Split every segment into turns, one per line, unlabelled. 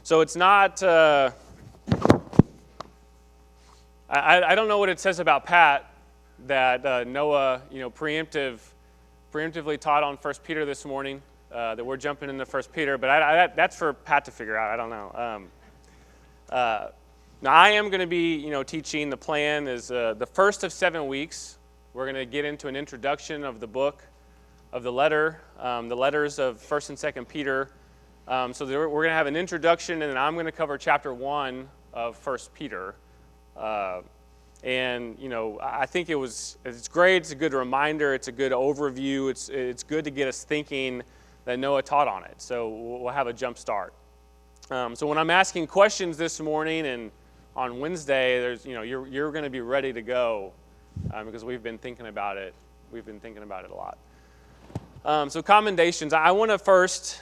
So it's not, I don't know what it says about Pat that Noah, preemptively taught on 1 Peter this morning, that we're jumping into 1 Peter, but that's for Pat to figure out. I don't know. Now, I am going to be, teaching. The plan is the first of 7 weeks. We're going to get into an introduction of the book, of the letters of 1st and 2nd Peter. So we're going to have an introduction, and then I'm going to cover chapter 1 of 1 Peter. I think it's great. It's a good reminder. It's a good overview. It's good to get us thinking that Noah taught on it. So we'll have a jump start. So when I'm asking questions this morning and on Wednesday, you're going to be ready to go because we've been thinking about it. We've been thinking about it a lot. So commendations. I want to first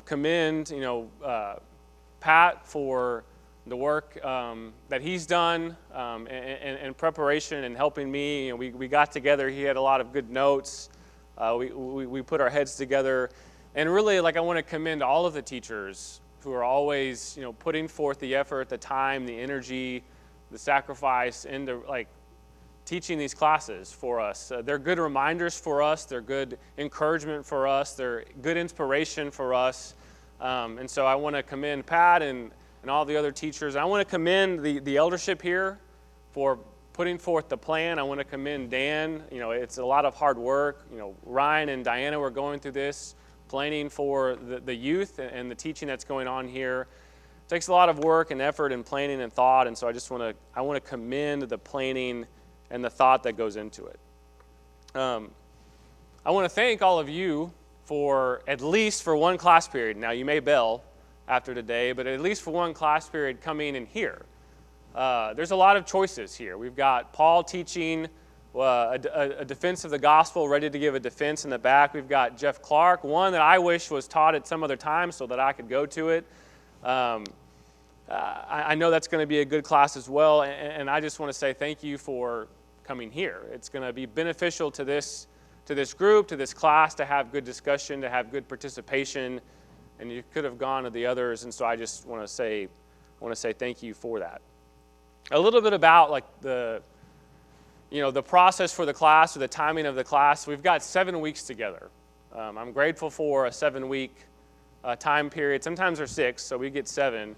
commend Pat for the work that he's done in preparation and helping me. We got together. He had a lot of good notes. We put our heads together, and really, I want to commend all of the teachers who are always, putting forth the effort, the time, the energy, the sacrifice into teaching these classes for us. They're good reminders for us. They're good encouragement for us. They're good inspiration for us. And so I want to commend Pat and all the other teachers. I want to commend the eldership here for putting forth the plan. I want to commend Dan. It's a lot of hard work. Ryan and Diana were going through this, planning for the youth and the teaching that's going on here. It takes a lot of work and effort and planning and thought, and so I want to commend the planning and the thought that goes into it. I want to thank all of you for at least for one class period. Now, you may bail after today, but at least for one class period coming in here. There's a lot of choices here. We've got Paul teaching a defense of the gospel, ready to give a defense in the back. We've got Jeff Clark, one that I wish was taught at some other time so that I could go to it. I know that's going to be a good class as well, and I just want to say thank you for coming here. It's going to be beneficial to this group, to this class, to have good discussion, to have good participation, and you could have gone to the others, and so I just want to say thank you for that. A little bit about the process for the class or the timing of the class. We've got 7 weeks together. I'm grateful for a 7-week time period. Sometimes there's 6, so we get 7.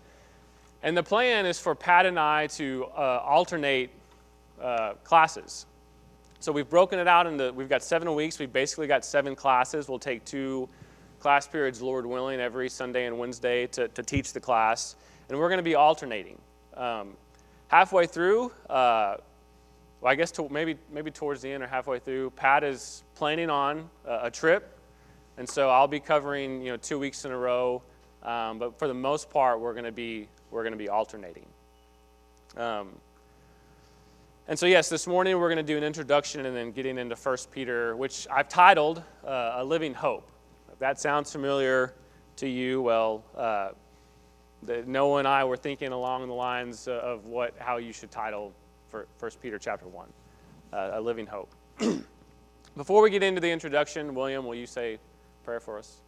And the plan is for Pat and I to alternate classes. So we've broken it out we've got 7 weeks. We've basically got 7 classes. We'll take 2 class periods, Lord willing, every Sunday and Wednesday to teach the class. And we're going to be alternating. Halfway through, I guess maybe towards the end or halfway through, Pat is planning on a trip, and so I'll be covering 2 weeks in a row. But for the most part, we're going to be alternating. And so yes, this morning we're going to do an introduction and then getting into 1 Peter, which I've titled "A Living Hope." If that sounds familiar to you, well, Noah and I were thinking along the lines of how you should title for 1 Peter chapter 1, A Living Hope. Before we get into the introduction, William, will you say a prayer for us?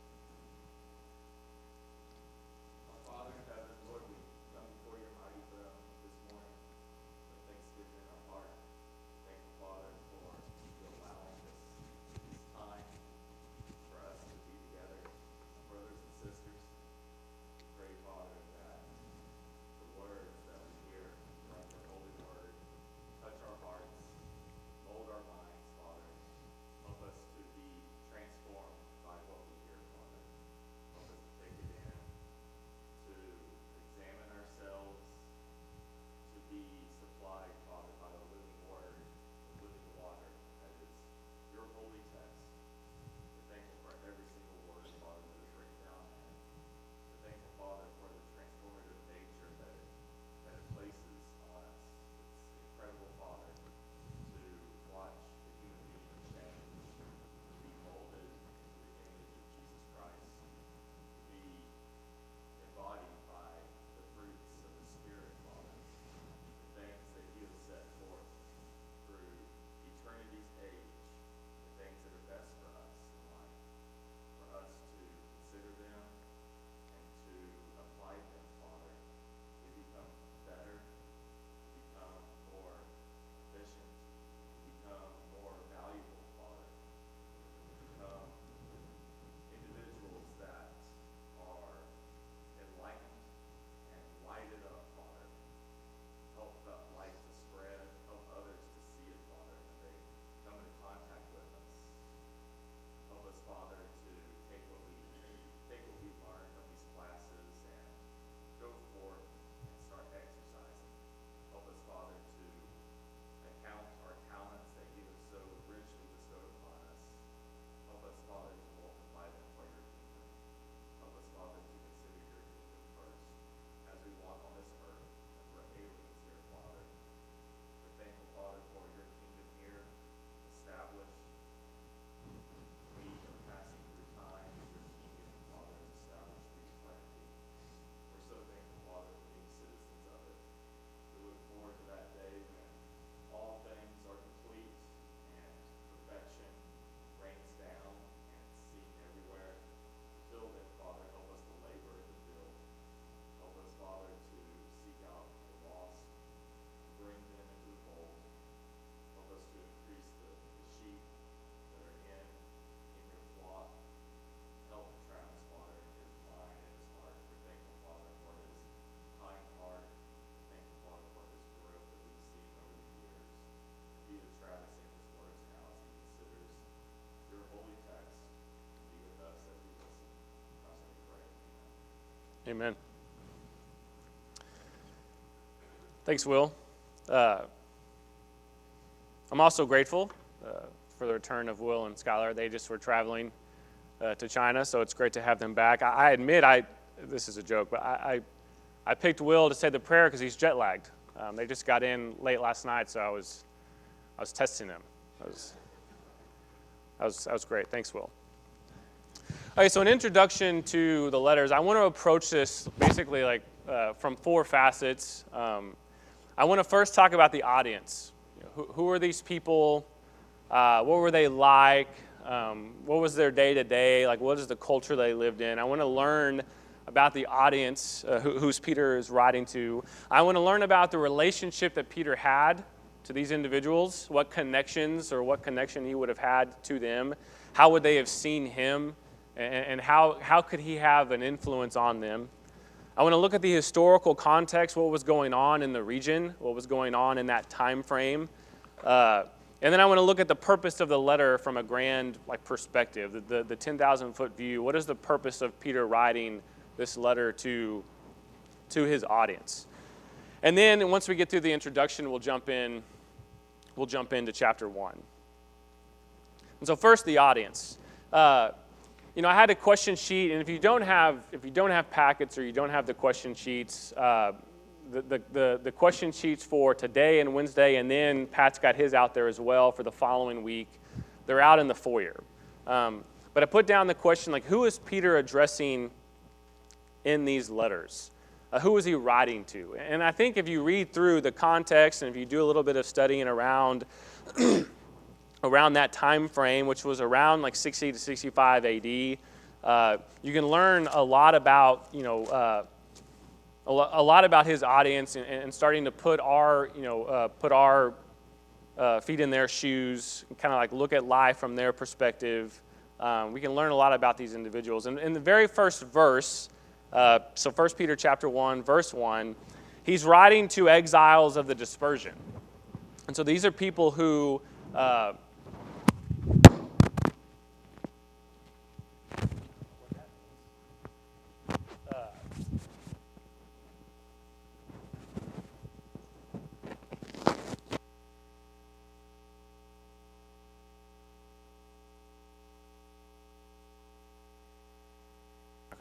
Father in heaven, Lord, we come before your mighty throne this morning with thanksgiving in our heart. Thankful, Father, for you allowing this time for us to be together, brothers and sisters. We pray, Father, that the words that we hear from your holy word touch our hearts, mold our minds, Father. Help us to be transformed by what we hear from
Amen. Thanks, Will. I'm also grateful for the return of Will and Skylar. They just were traveling to China, so it's great to have them back. I admit, this is a joke, but I picked Will to say the prayer because he's jet lagged. They just got in late last night, so I was testing them. That was great. Thanks, Will. Okay, so an introduction to the letters. I want to approach this basically like from four facets. I want to first talk about the audience. Who are these people? What were they like? What was their day-to-day? Like, what is the culture they lived in? I want to learn about the audience whose Peter is writing to. I want to learn about the relationship that Peter had to these individuals, what connections or what connection he would have had to them. How would they have seen him? And how could he have an influence on them? I want to look at the historical context, what was going on in the region, what was going on in that time frame. And then I want to look at the purpose of the letter from a grand perspective, the 10,000-foot view. What is the purpose of Peter writing this letter to his audience? And then once we get through the introduction, we'll jump into chapter 1. And so first, the audience. I had a question sheet, and if you don't have packets or you don't have the question sheets, the question sheets for today and Wednesday, and then Pat's got his out there as well for the following week. They're out in the foyer. But I put down the question, who is Peter addressing in these letters? Who is he writing to? And I think if you read through the context and if you do a little bit of studying around around that time frame, which was around 60 to 65 AD, you can learn a lot about a lot about his audience and starting to put our feet in their shoes, and kind of look at life from their perspective. We can learn a lot about these individuals. And in the very first verse, so 1 Peter chapter 1, verse 1, he's writing to exiles of the dispersion. And so these are people who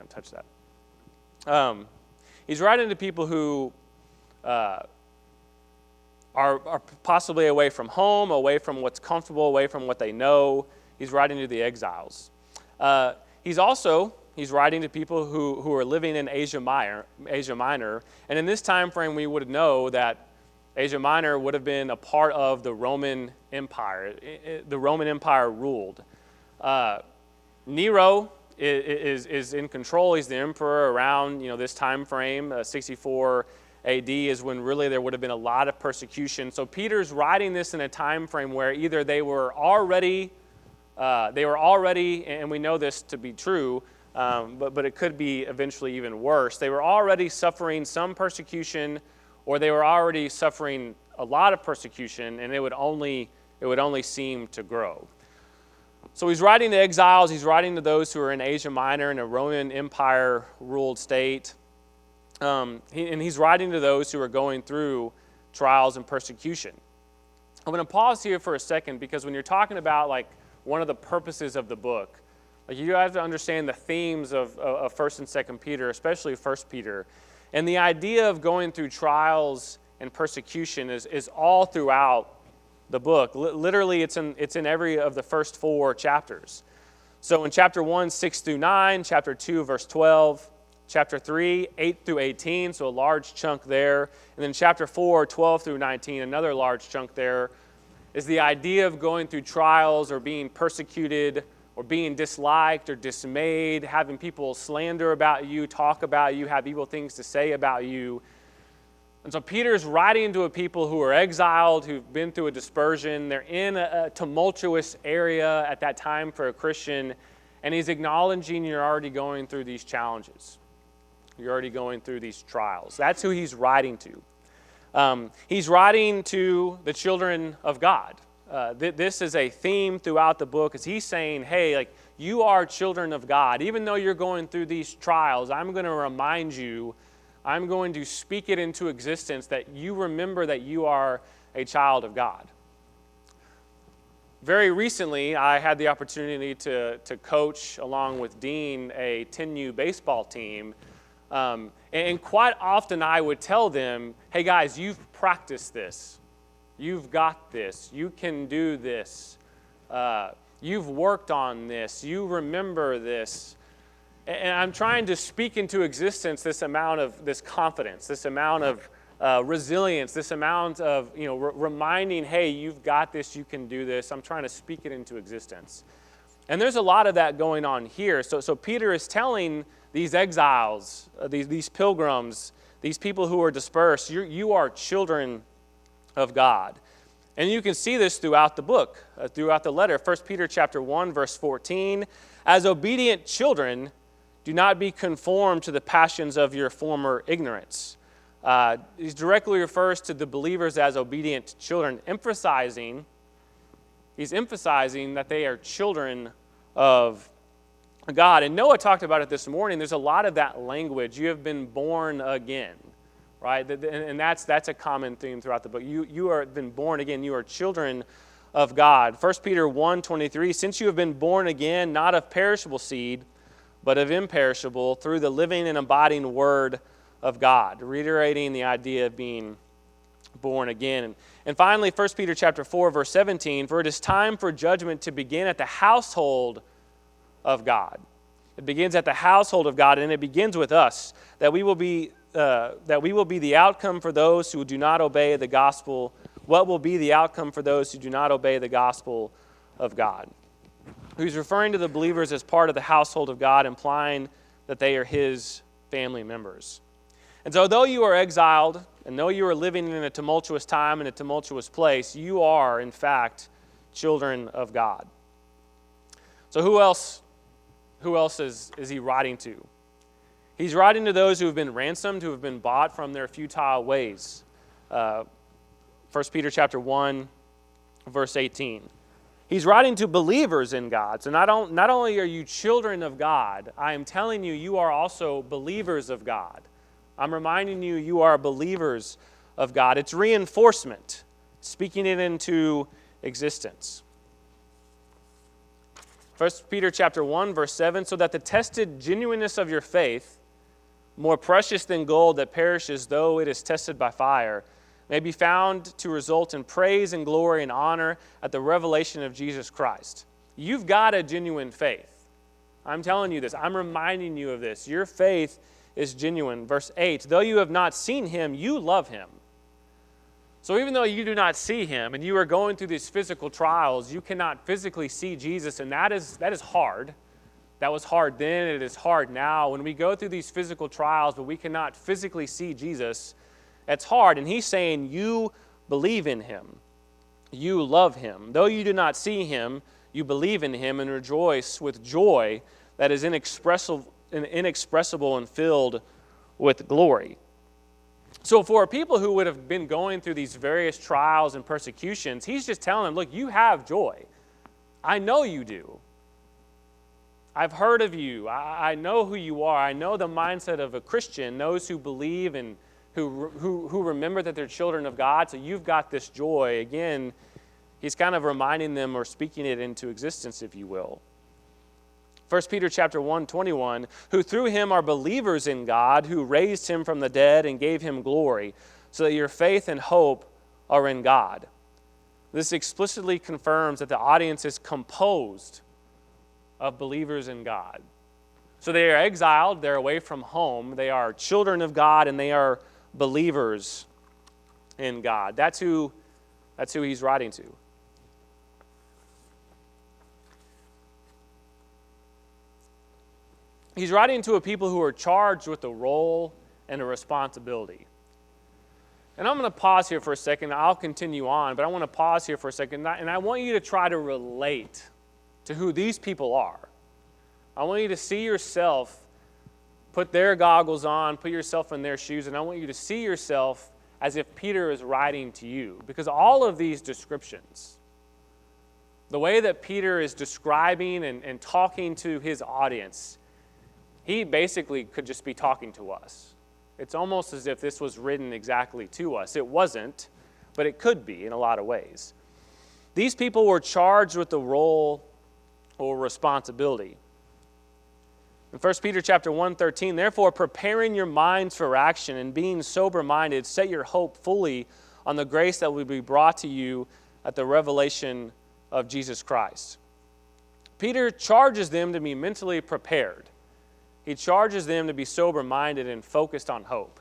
touch that. He's writing to people who are possibly away from home, away from what's comfortable, away from what they know. He's writing to the exiles. He's writing to people who are living in Asia Minor. And in this time frame, we would know that Asia Minor would have been a part of the Roman Empire. The Roman Empire ruled. Nero is in control. He's the emperor around this time frame. 64 AD is when really there would have been a lot of persecution. So Peter's writing this in a time frame where either they were already, and we know this to be true, but it could be eventually even worse. They were already suffering some persecution, or they were already suffering a lot of persecution, and it would only seem to grow. So he's writing to exiles, he's writing to those who are in Asia Minor in a Roman Empire ruled state. And he's writing to those who are going through trials and persecution. I'm going to pause here for a second because when you're talking about one of the purposes of the book, you have to understand the themes of 1st and 2nd Peter, especially 1st Peter. And the idea of going through trials and persecution is all throughout the book. Literally, it's in every of the first 4 chapters. So in chapter 1, 6 through 9, chapter 2, verse 12, chapter 3, 8 through 18, so a large chunk there. And then chapter 4, 12 through 19, another large chunk there, is the idea of going through trials or being persecuted or being disliked or dismayed, having people slander about you, talk about you, have evil things to say about you. And so Peter's writing to a people who are exiled, who've been through a dispersion. They're in a tumultuous area at that time for a Christian, and he's acknowledging you're already going through these challenges. You're already going through these trials. That's who he's writing to. He's writing to the children of God. This is a theme throughout the book, as he's saying, hey, You are children of God. Even though you're going through these trials, I'm going to remind you, I'm going to speak it into existence that you remember that you are a child of God. Very recently, I had the opportunity to coach, along with Dean, a 10U baseball team. And quite often I would tell them, hey guys, you've practiced this. You've got this. You can do this. You've worked on this. You remember this. And I'm trying to speak into existence this amount of this confidence, this amount of resilience, this amount of reminding, hey, you've got this, you can do this. I'm trying to speak it into existence. And there's a lot of that going on here. So Peter is telling these exiles, these pilgrims, these people who are dispersed, you are children of God. And you can see this throughout the book, throughout the letter. 1 Peter chapter 1, verse 14, as obedient children, do not be conformed to the passions of your former ignorance. He directly refers to the believers as obedient children, he's emphasizing that they are children of God. And Noah talked about it this morning. There's a lot of that language. You have been born again, right? And that's a common theme throughout the book. You are been born again. You are children of God. 1 Peter 1:23, since you have been born again, not of perishable seed, but of imperishable, through the living and abiding word of God, reiterating the idea of being born again. And finally, 1 Peter chapter 4, verse 17, for it is time for judgment to begin at the household of God. It begins at the household of God, and it begins with us, that we will be the outcome for those who do not obey the gospel. What will be the outcome for those who do not obey the gospel of God? He's referring to the believers as part of the household of God, implying that they are his family members. And so though you are exiled, and though you are living in a tumultuous time in a tumultuous place, you are, in fact, children of God. So who else is he writing to? He's writing to those who have been ransomed, who have been bought from their futile ways. 1 Peter chapter 1, verse 18. He's writing to believers in God. So not only are you children of God, I am telling you, you are also believers of God. I'm reminding you, you are believers of God. It's reinforcement, speaking it into existence. 1 Peter chapter 1, verse 7, so that the tested genuineness of your faith, more precious than gold that perishes though it is tested by fire, may be found to result in praise and glory and honor at the revelation of Jesus Christ. You've got a genuine faith. I'm telling you this. I'm reminding you of this. Your faith is genuine. Verse 8, though you have not seen him, you love him. So even though you do not see him and you are going through these physical trials, you cannot physically see Jesus, and that is hard. That was hard then, it is hard now. When we go through these physical trials, but we cannot physically see Jesus, it's hard. And he's saying, you believe in him. You love him. Though you do not see him, you believe in him and rejoice with joy that is inexpressible and filled with glory. So for people who would have been going through these various trials and persecutions, he's just telling them, look, you have joy. I know you do. I've heard of you. I know who you are. I know the mindset of a Christian, those who believe and who remember that they're children of God. So you've got this joy. Again, he's kind of reminding them or speaking it into existence, if you will. 1 Peter chapter 1:21, who through him are believers in God, who raised him from the dead and gave him glory, so that your faith and hope are in God. This explicitly confirms that the audience is composed of believers in God. So they are exiled, they're away from home, they are children of God, and they are believers in God. That's who he's writing to. He's writing to a people who are charged with a role and a responsibility. And I'm going to pause here for a second. I'll continue on, but I want to pause here for a second, and I want you to try to relate to who these people are. I want you to see yourself, put their goggles on, put yourself in their shoes, and I want you to see yourself as if Peter is writing to you. Because all of these descriptions, the way that Peter is describing and talking to his audience, he basically could just be talking to us. It's almost as if this was written exactly to us. It wasn't, but it could be in a lot of ways. These people were charged with the role or responsibility. In 1 Peter chapter 1:13, therefore, preparing your minds for action and being sober-minded, set your hope fully on the grace that will be brought to you at the revelation of Jesus Christ. Peter charges them to be mentally prepared. He charges them to be sober-minded and focused on hope.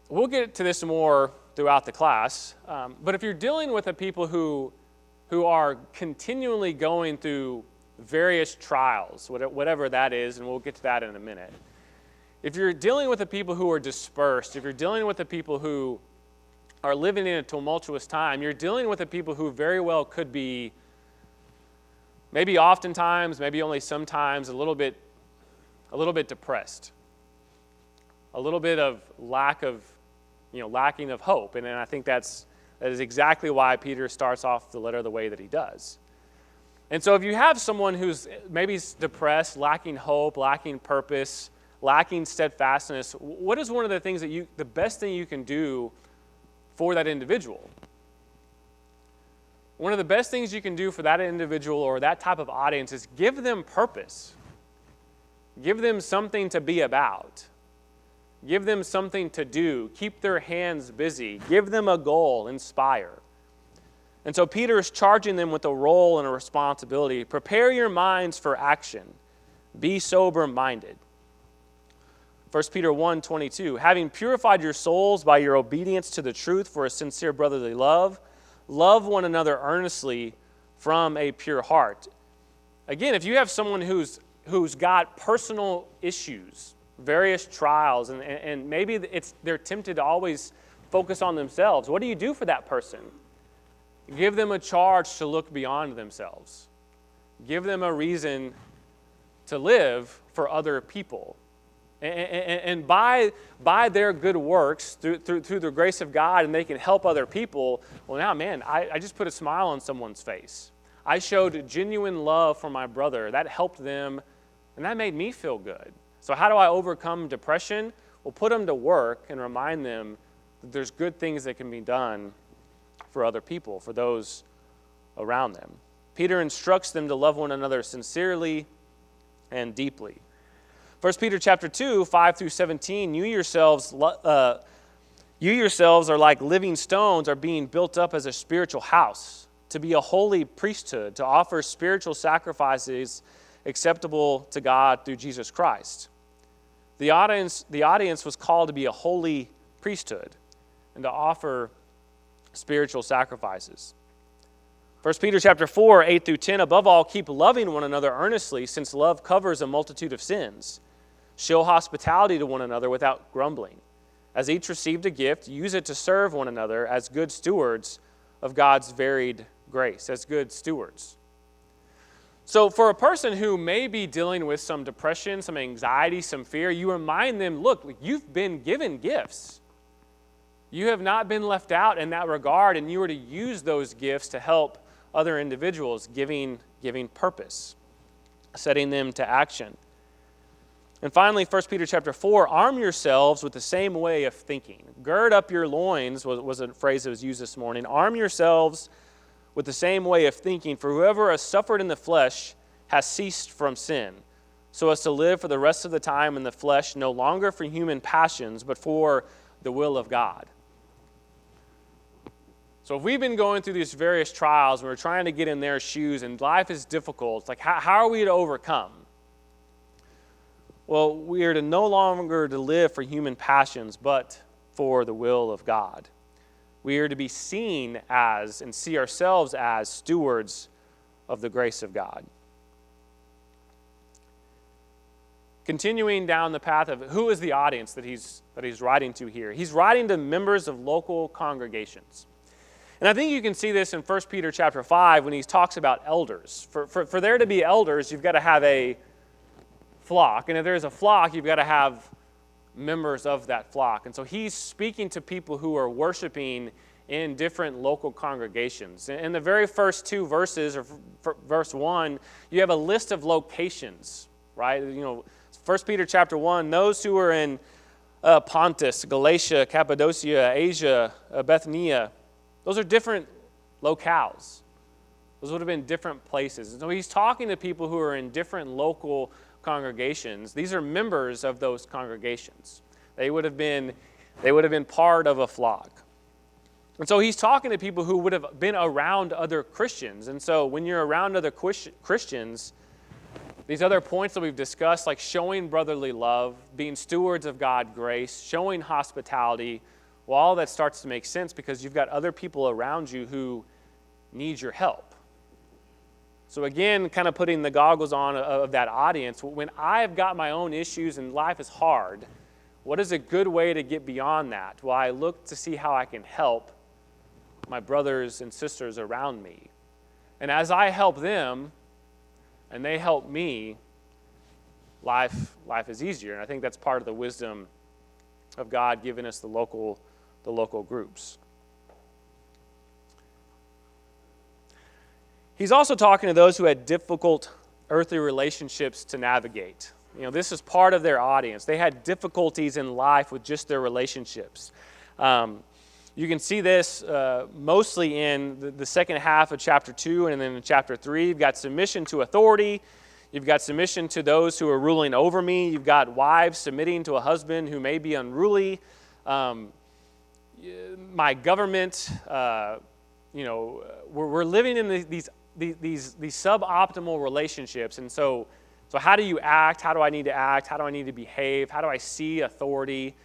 We'll get to this more throughout the class, but if you're dealing with a people who are continually going through various trials, whatever that is, and we'll get to that in a minute. If you're dealing with the people who are dispersed, if you're dealing with the people who are living in a tumultuous time, you're dealing with the people who very well could be, maybe oftentimes, maybe only sometimes, a little bit depressed, a little bit of lacking of hope, and I think that is exactly why Peter starts off the letter the way that he does. And so if you have someone who's maybe depressed, lacking hope, lacking purpose, lacking steadfastness, what is one of the things the best thing you can do for that individual? One of the best things you can do for that individual or that type of audience is give them purpose. Give them something to be about. Give them something to do. Keep their hands busy. Give them a goal. Inspire. And so Peter is charging them with a role and a responsibility. Prepare your minds for action. Be sober-minded. 1 Peter 1:22, having purified your souls by your obedience to the truth for a sincere brotherly love, love one another earnestly from a pure heart. Again, if you have someone who's got personal issues, various trials, and maybe they're tempted to always focus on themselves, what do you do for that person? Give them a charge to look beyond themselves. Give them a reason to live for other people. And by their good works, through the grace of God, and they can help other people, well, now, man, I just put a smile on someone's face. I showed genuine love for my brother. That helped them, and that made me feel good. So how do I overcome depression? Well, put them to work and remind them that there's good things that can be done for other people, for those around them. Peter instructs them to love one another sincerely and deeply. 1 Peter chapter 2, 5 through 17, you yourselves are like living stones, are being built up as a spiritual house, to be a holy priesthood, to offer spiritual sacrifices acceptable to God through Jesus Christ. The audience was called to be a holy priesthood and to offer spiritual sacrifices. 1 Peter chapter 4, 8 through 10, above all, keep loving one another earnestly, since love covers a multitude of sins. Show hospitality to one another without grumbling. As each received a gift, use it to serve one another as good stewards of God's varied grace, as good stewards. So for a person who may be dealing with some depression, some anxiety, some fear, you remind them, look, you've been given gifts. You have not been left out in that regard, and you are to use those gifts to help other individuals, giving purpose, setting them to action. And finally, 1 Peter chapter 4, arm yourselves with the same way of thinking. Gird up your loins was a phrase that was used this morning. Arm yourselves with the same way of thinking, for whoever has suffered in the flesh has ceased from sin, so as to live for the rest of the time in the flesh, no longer for human passions, but for the will of God. So if we've been going through these various trials and we're trying to get in their shoes and life is difficult, like how are we to overcome? Well, we are to no longer to live for human passions, but for the will of God. We are to be seen as and see ourselves as stewards of the grace of God. Continuing down the path of who is the audience that he's writing to here. He's writing to members of local congregations. And I think you can see this in 1 Peter chapter 5 when he talks about elders. For there to be elders, you've got to have a flock. And if there's a flock, you've got to have members of that flock. And so he's speaking to people who are worshiping in different local congregations. In the very first two verses, or verse 1, you have a list of locations, right? 1 Peter chapter 1, those who are in Pontus, Galatia, Cappadocia, Asia, Bithynia, those are different locales. Those would have been different places. And so he's talking to people who are in different local congregations. These are members of those congregations. They would have been part of a flock. And so he's talking to people who would have been around other Christians. And so when you're around other Christians, these other points that we've discussed, like showing brotherly love, being stewards of God's grace, showing hospitality, well, all that starts to make sense because you've got other people around you who need your help. So again, kind of putting the goggles on of that audience, when I've got my own issues and life is hard, what is a good way to get beyond that? Well, I look to see how I can help my brothers and sisters around me. And as I help them, and they help me, life is easier. And I think that's part of the wisdom of God giving us the local groups. He's also talking to those who had difficult earthly relationships to navigate. This is part of their audience. They had difficulties in life with just their relationships. You can see this mostly in the second half of chapter 2 and then in chapter 3. You've got submission to authority. You've got submission to those who are ruling over me. You've got wives submitting to a husband who may be unruly. My government, we're living in these suboptimal relationships. And so how do you act? How do I need to act? How do I need to behave? How do I see authority?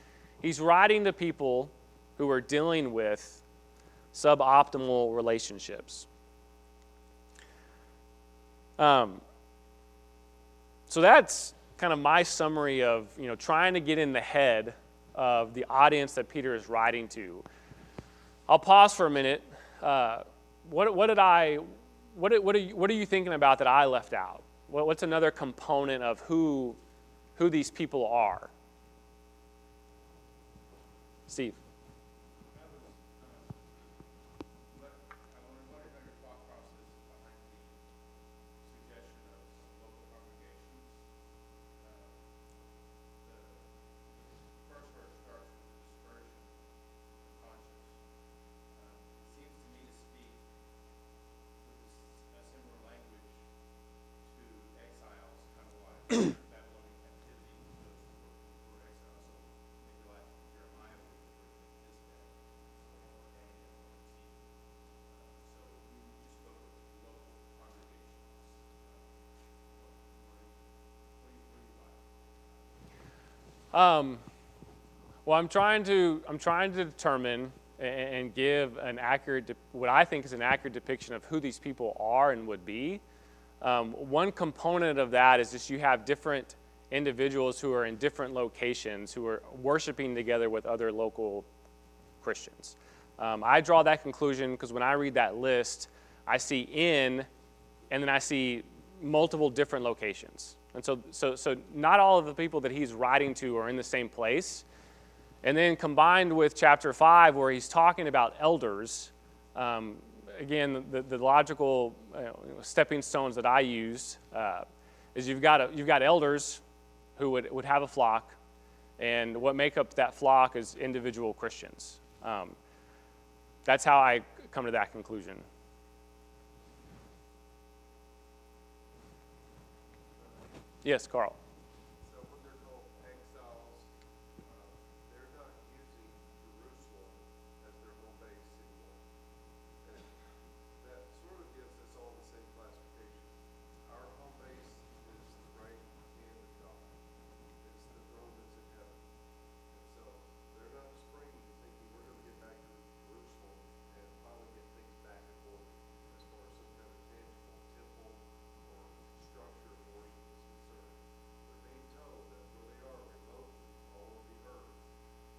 He's writing to people who are dealing with suboptimal relationships. So that's kind of my summary of trying to get in the head of the audience that Peter is writing to. I'll pause for a minute. What are you thinking about that I left out? What's another component of who these people are? Steve. Well, I'm trying to determine and give what I think is an accurate depiction of who these people are and would be. One component of that is just you have different individuals who are in different locations who are worshiping together with other local Christians. I draw that conclusion because when I read that list, I see and then I see multiple different locations. And so not all of the people that he's writing to are in the same place. And then combined with chapter 5 where he's talking about elders, again, the logical stepping stones that I used is you've got elders who would have a flock, and what make up that flock is individual Christians. That's how I come to that conclusion. Yes, Carl.
So when they're called exiles, they're not using Jerusalem as their home base anymore. And that sort of gives us all the same classification. Our home base is the right hand of God. It's the throne that's in heaven. And so they're not springing thinking we're going to get back to Jerusalem and finally get things back in order as far as some kind of tangible temple or structure of worship is concerned. They're being told that where they are remotely all over the earth,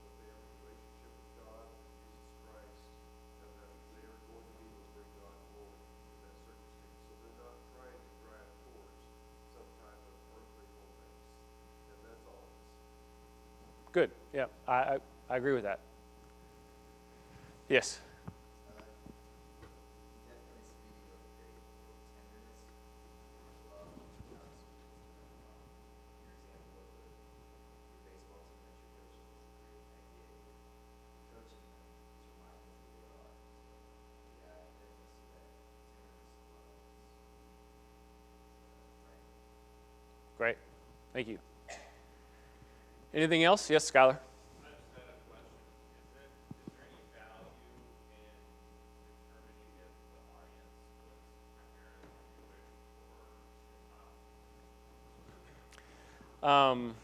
that they have a relationship with God and Jesus Christ, and that they are going to be able to bring God glory in that circumstance. So they're not trying to drive towards some type of earthly home base. And that's all it is.
Good. Yeah, I agree with that. Yes. Great. Thank you. Anything else? Yes, Skylar?
I just had a question. Is there any value in determining if the audience was primarily Jewish or Gentile?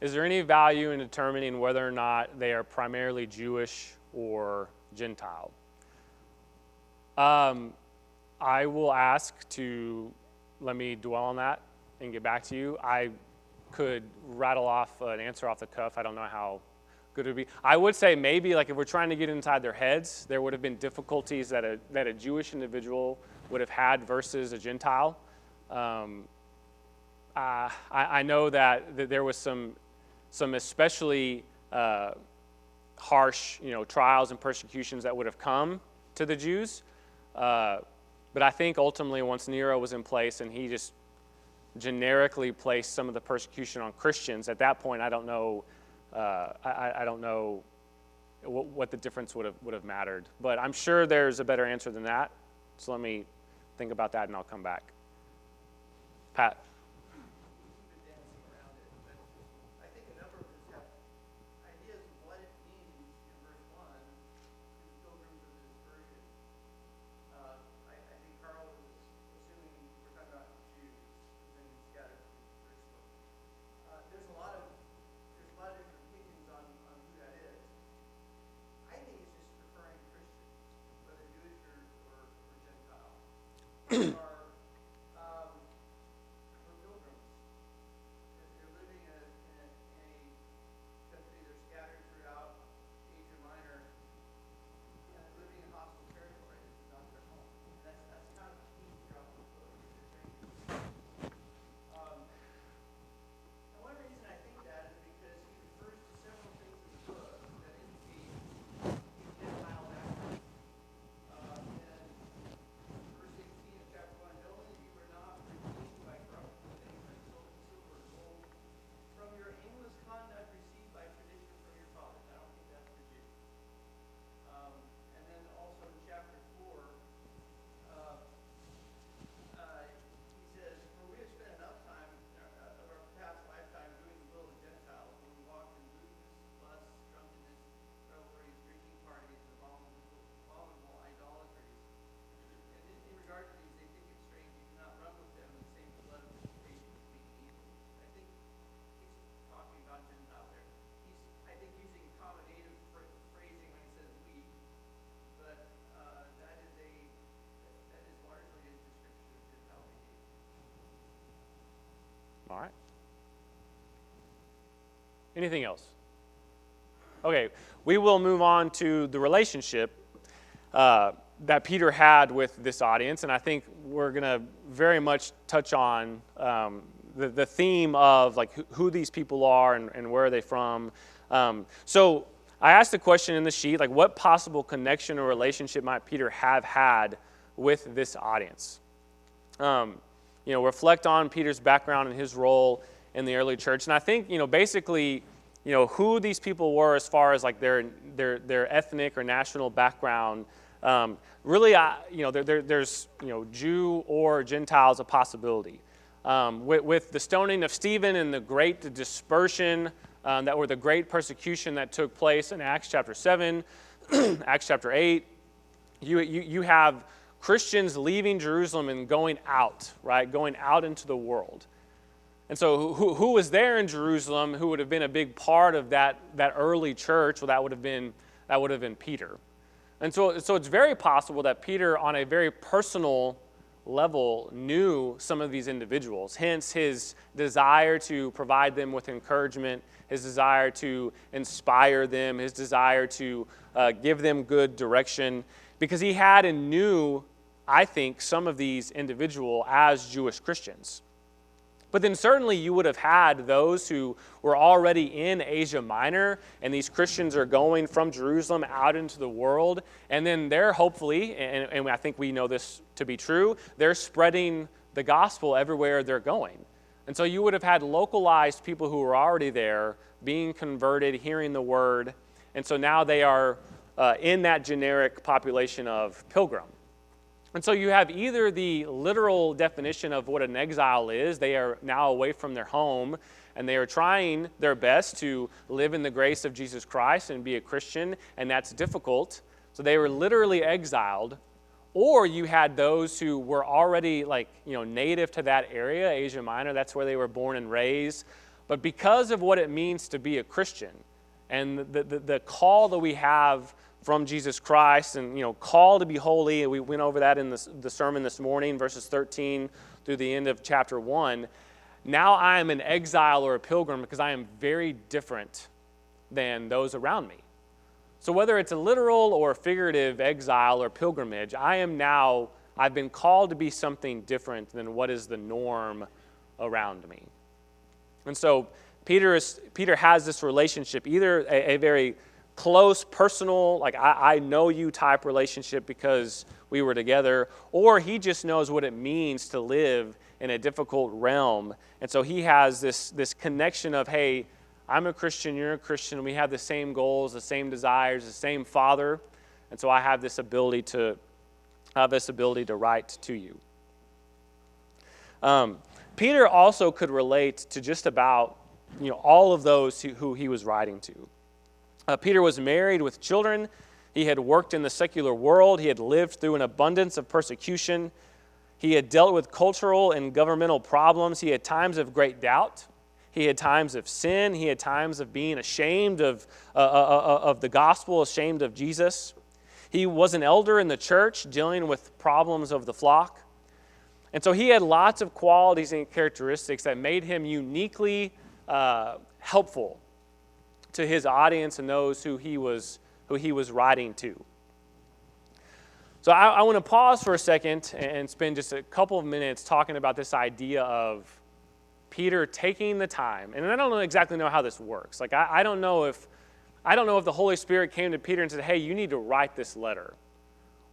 Is there any value in determining whether or not they are primarily Jewish or Gentile? I will ask to let me dwell on that and get back to you. I could rattle off an answer off the cuff. I don't know how good it would be. I would say maybe, like, if we're trying to get inside their heads, there would have been difficulties that a Jewish individual would have had versus a Gentile. I know that there was some especially harsh, trials and persecutions that would have come to the Jews. But I think ultimately, once Nero was in place and he just generically placed some of the persecution on Christians, at that point, I don't know. I don't know what the difference would have mattered. But I'm sure there's a better answer than that. So let me think about that, and I'll come back. Pat.
We've been dancing around it, but I think a number of us have ideas of what it means in verse 1 to the pilgrims of dispersion. I think Carl was assuming we're talking about Jews who've been scattered from Jerusalem. There's a lot of different opinions on who that is. I think it's just referring to Christians, whether Jewish or Gentile. We're pilgrims. They're living in a country. They're scattered throughout Asia Minor, and they're living in hostile territory. This is not their home. That's kind of the theme throughout the book. They're strangers. And one reason I think that is because he refers to several things in the book that indicate a Gentile background. In verse 18 of chapter 1, knowing that you were not redeemed by corruptible things like silver or gold from your aimless conduct received by tradition from your fathers. I don't think that's the Jews. And then also in chapter 4, he says, for we have spent enough time of our past lifetime doing the will of the Gentiles, when we walked in lewdness, lust, drunkenness, revelries, drinking parties, and abominable idolatries. And in regard to these, they think it strange you do not run with them in the same blood of dissipation committing evil. I think he's talking about Gentile there. He's, I think, using accommodative phrasing when he says we, but that is largely a description of Gentile behavior.
All right. Anything else? Okay, we will move on to the relationship that Peter had with this audience, and I think we're going to very much touch on the theme of, like, who these people are and where are they from. So I asked the question in the sheet, like, what possible connection or relationship might Peter have had with this audience? Reflect on Peter's background and his role in the early church, and I think, basically, who these people were as far as, like, their ethnic or national background. Really, there's Jew or Gentile is a possibility. With the stoning of Stephen and the great dispersion, that were the great persecution that took place in Acts chapter 7, Acts chapter 8, you have Christians leaving Jerusalem and going out, right? Going out into the world. And so who was there in Jerusalem who would have been a big part of that early church? Well, that would have been Peter. And so it's very possible that Peter, on a very personal level, knew some of these individuals. Hence his desire to provide them with encouragement, his desire to inspire them, his desire to give them good direction, because he had and knew, I think, some of these individuals as Jewish Christians. But then certainly you would have had those who were already in Asia Minor, and these Christians are going from Jerusalem out into the world, and then they're hopefully, and I think we know this to be true, they're spreading the gospel everywhere they're going. And so you would have had localized people who were already there, being converted, hearing the word, and so now they are in that generic population of pilgrim. And so you have either the literal definition of what an exile is. They are now away from their home, and they are trying their best to live in the grace of Jesus Christ and be a Christian, and that's difficult. So they were literally exiled. Or you had those who were already native to that area, Asia Minor. That's where they were born and raised. But because of what it means to be a Christian and the call that we have from Jesus Christ and, call to be holy, and we went over that in the sermon this morning, verses 13 through the end of chapter 1. Now I am an exile or a pilgrim because I am very different than those around me. So whether it's a literal or figurative exile or pilgrimage, I've been called to be something different than what is the norm around me. And so Peter has this relationship, either a very close, personal, I know you type relationship because we were together, or he just knows what it means to live in a difficult realm. And so he has this connection of, hey, I'm a Christian, you're a Christian, we have the same goals, the same desires, the same Father, and so I have this ability to write to you. Peter also could relate to just about all of those who he was writing to. Peter was married with children. He had worked in the secular world. He had lived through an abundance of persecution. He had dealt with cultural and governmental problems. He had times of great doubt. He had times of sin. He had times of being ashamed of the gospel, ashamed of Jesus. He was an elder in the church dealing with problems of the flock. And so he had lots of qualities and characteristics that made him uniquely helpful to his audience and those who he was writing to. So I want to pause for a second and spend just a couple of minutes talking about this idea of Peter taking the time. And I don't exactly know how this works. I don't know if the Holy Spirit came to Peter and said, hey, you need to write this letter.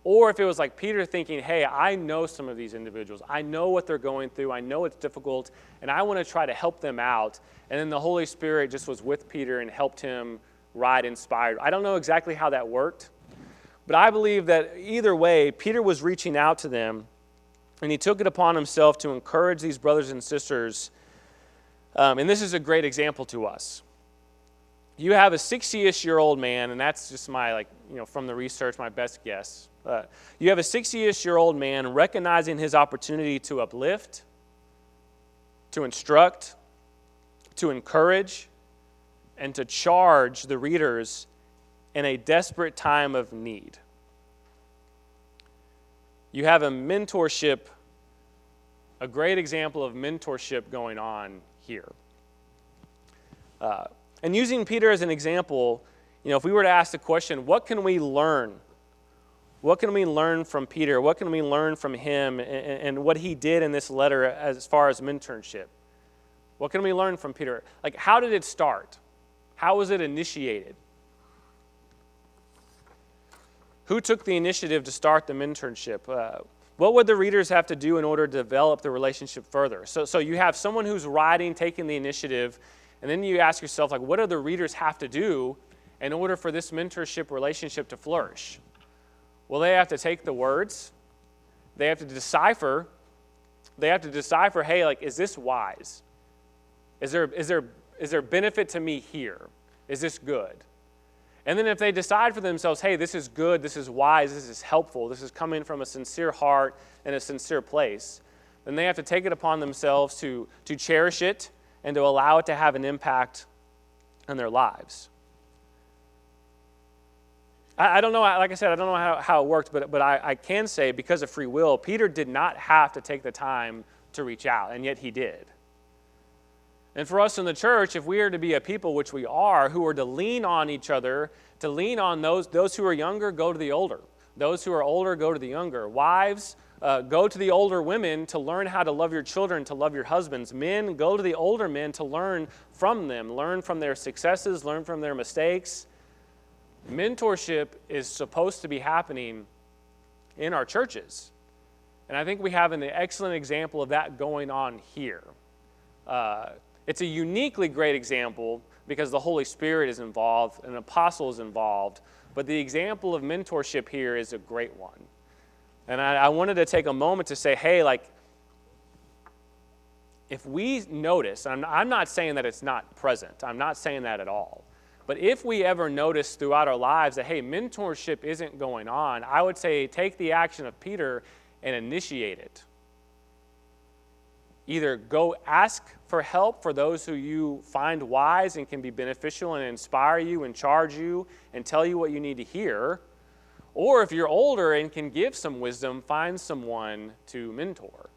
Or if it was like Peter thinking, hey, I know some of these individuals. I know what they're going through. I know it's difficult, and I want to try to help them out. And then the Holy Spirit just was with Peter and helped him write inspired. I don't know exactly how that worked, but I believe that either way, Peter was reaching out to them, and he took it upon himself to encourage these brothers and sisters. And this is a great example to us. You have a 60-ish-year-old man, and that's just my, from the research, my best guess. You have a 60-ish-year-old man recognizing his opportunity to uplift, to instruct, to encourage, and to charge the readers in a desperate time of need. You have a great example of mentorship going on here. And using Peter as an example, if we were to ask the question, what can we learn? What can we learn from Peter? What can we learn from him and what he did in this letter as far as mentorship? What can we learn from Peter? How did it start? How was it initiated? Who took the initiative to start the mentorship? What would the readers have to do in order to develop the relationship further? So you have someone who's writing, taking the initiative, and then you ask yourself, what do the readers have to do in order for this mentorship relationship to flourish? Well, they have to take the words. They have to decipher. Hey, is this wise? Is there benefit to me here? Is this good? And then if they decide for themselves, hey, this is good, this is wise, this is helpful, this is coming from a sincere heart and a sincere place, then they have to take it upon themselves to cherish it and to allow it to have an impact on their lives. I don't know, like I said, I don't know how it worked, but I can say because of free will, Peter did not have to take the time to reach out, and yet he did. And for us in the church, if we are to be a people, which we are, who are to lean on each other, to lean on those who are younger, go to the older. Those who are older, go to the younger. Wives, go to the older women to learn how to love your children, to love your husbands. Men, go to the older men to learn from them, learn from their successes, learn from their mistakes. Mentorship is supposed to be happening in our churches. And I think we have an excellent example of that going on here. It's a uniquely great example because the Holy Spirit is involved, an apostle is involved, but the example of mentorship here is a great one. And I wanted to take a moment to say, hey, like, if we notice, I'm not saying that it's not present. I'm not saying that at all. But if we ever notice throughout our lives that, hey, mentorship isn't going on, I would say take the action of Peter and initiate it. Either go ask for help for those who you find wise and can be beneficial and inspire you and charge you and tell you what you need to hear. Or if you're older and can give some wisdom, find someone to mentor.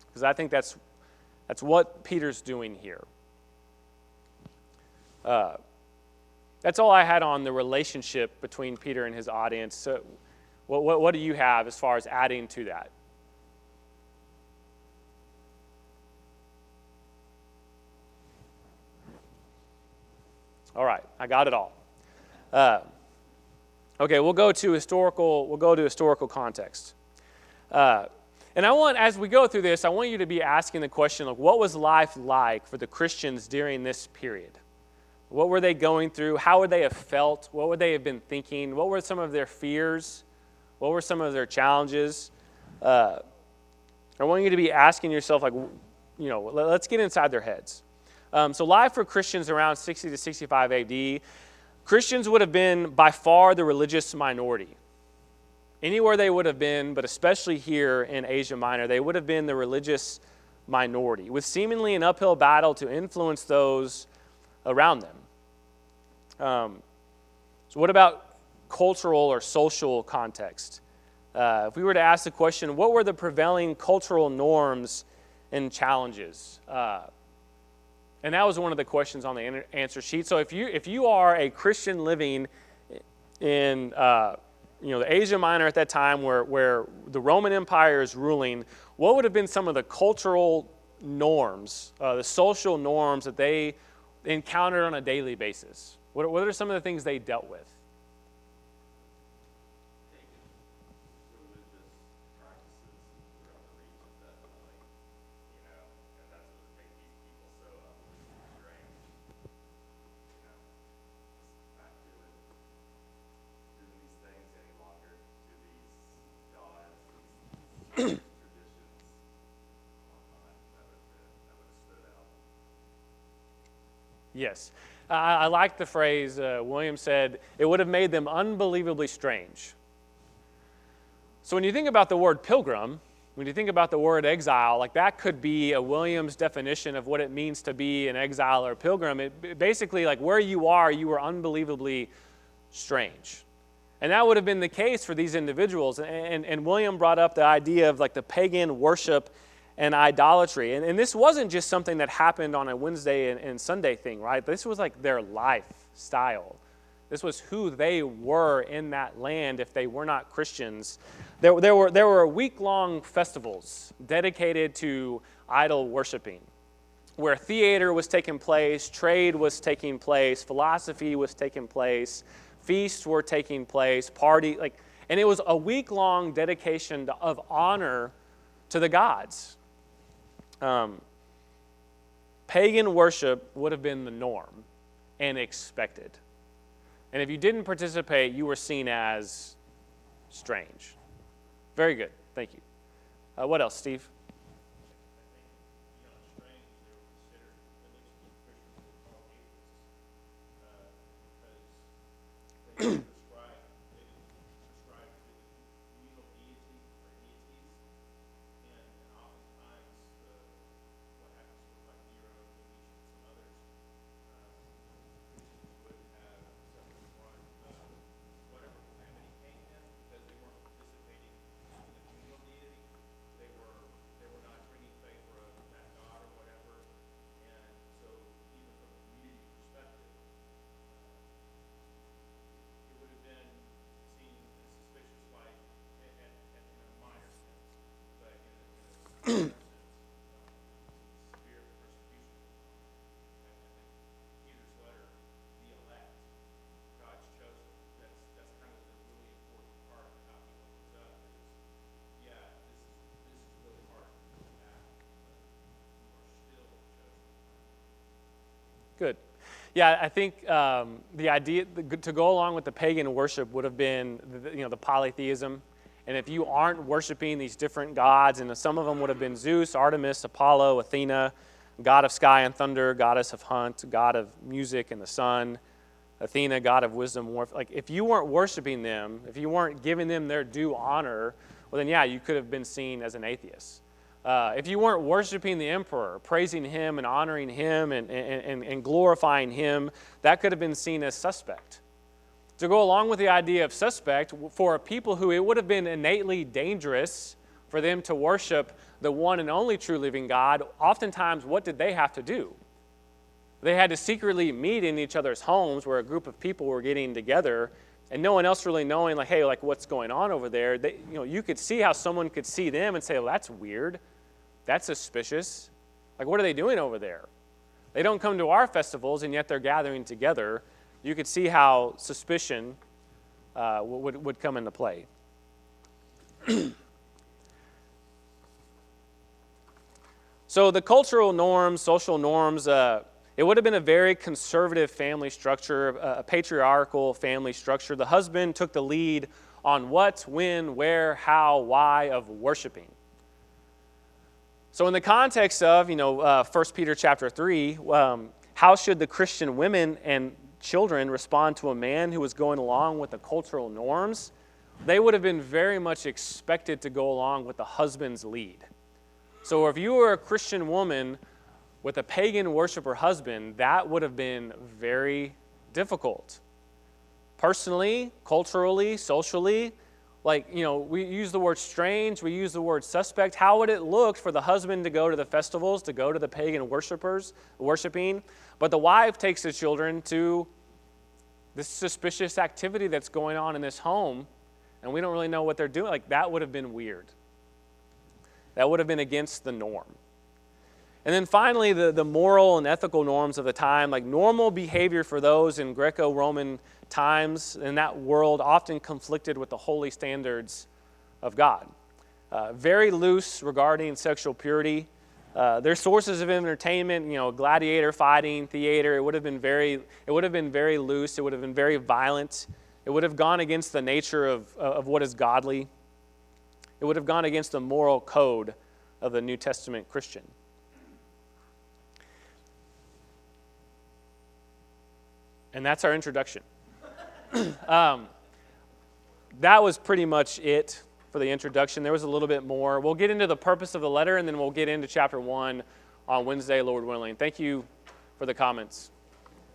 Because I think that's what Peter's doing here. That's all I had on the relationship between Peter and his audience. So what do you have as far as adding to that? All right, I got it all. Okay, we'll go to historical context. And I want, as we go through this, I want you to be asking the question, like, what was life like for the Christians during this period? What were they going through? How would they have felt? What would they have been thinking? What were some of their fears? What were some of their challenges? I want you to be asking yourself, like, let's get inside their heads. So life for Christians around 60 to 65 AD, Christians would have been by far the religious minority. Anywhere they would have been, but especially here in Asia Minor, they would have been the religious minority, with seemingly an uphill battle to influence those around them. So what about cultural or social context? If we were to ask the question, what were the prevailing cultural norms and challenges? And that was one of the questions on the answer sheet. So if you are a Christian living in the Asia Minor at that time, where the Roman Empire is ruling, what would have been some of the cultural norms, the social norms that they encountered on a daily basis? What are some of the things they dealt with?
Religious practices throughout the region, definitely, and that's what made these people so strange, not doing these things any longer to these gods, these traditions, whatnot. That would have stood out.
Yes. I like the phrase William said, it would have made them unbelievably strange. So when you think about the word pilgrim, when you think about the word exile, like that could be a Williams definition of what it means to be an exile or a pilgrim. It basically, like where you were unbelievably strange. And that would have been the case for these individuals. And William brought up the idea of like the pagan worship and idolatry. And this wasn't just something that happened on a Wednesday and Sunday thing, right? This was like their lifestyle. This was who they were in that land if they were not Christians. There were week-long festivals dedicated to idol worshiping, where theater was taking place, trade was taking place, philosophy was taking place, feasts were taking place, and it was a week-long dedication of honor to the gods. Pagan worship would have been the norm and expected. And if you didn't participate, you were seen as strange. Very good. Thank you. What else, Steve?
Strange, they were considered, at least Christians were called atheists, because they didn't prescribe to the real deity or deities, and oftentimes what happens with like Nero, Domitian, and some others, Christians would have suffered from whatever calamity came to them because they weren't participating in the real deity. They were not bringing favor of that God or whatever, and so even from a community perspective, it would have been seen in a suspicious light in a minor sense, but in a severe sense, severe persecution. I think Peter's letter, the elect, God's chosen, that's kind of the really important part of how he opens up is, yeah, this is really hard to come back, but you are still chosen.
Good. Yeah, I think the idea to go along with the pagan worship would have been the polytheism And if you aren't worshiping these different gods, and some of them would have been Zeus, Artemis, Apollo, Athena, god of sky and thunder, goddess of hunt, god of music and the sun, Athena, god of wisdom, warmth. Like, if you weren't worshiping them, if you weren't giving them their due honor, well then yeah, you could have been seen as an atheist. If you weren't worshiping the emperor, praising him and honoring him and glorifying him, that could have been seen as suspect. To go along with the idea of suspect, for a people who it would have been innately dangerous for them to worship the one and only true living God, oftentimes what did they have to do? They had to secretly meet in each other's homes where a group of people were getting together and no one else really knowing, like, hey, like, what's going on over there. You could see how someone could see them and say, well, that's weird. That's suspicious. Like, what are they doing over there? They don't come to our festivals, and yet they're gathering together. You could see how suspicion would come into play. So the cultural norms, social norms, it would have been a very conservative family structure, a patriarchal family structure. The husband took the lead on what, when, where, how, why of worshiping. So in the context of, 1 Peter chapter 3, how should the Christian women and children respond to a man who was going along with the cultural norms? They would have been very much expected to go along with the husband's lead. So if you were a Christian woman with a pagan worshiper husband, that would have been very difficult. Personally, culturally, socially, we use the word strange, we use the word suspect. How would it look for the husband to go to the festivals, to go to the pagan worshiping, but the wife takes the children to this suspicious activity that's going on in this home, and we don't really know what they're doing? Like, that would have been weird. That would have been against the norm. And then finally, the moral and ethical norms of the time, like normal behavior for those in Greco-Roman times in that world often conflicted with the holy standards of God. Very loose regarding sexual purity. Their sources of entertainment, gladiator fighting, theater, it would have been very loose. It would have been very violent. It would have gone against the nature of what is godly. It would have gone against the moral code of the New Testament Christian. And that's our introduction. That was pretty much it for the introduction. There was a little bit more. We'll get into the purpose of the letter, and then we'll get into chapter 1 on Wednesday, Lord willing. Thank you for the comments.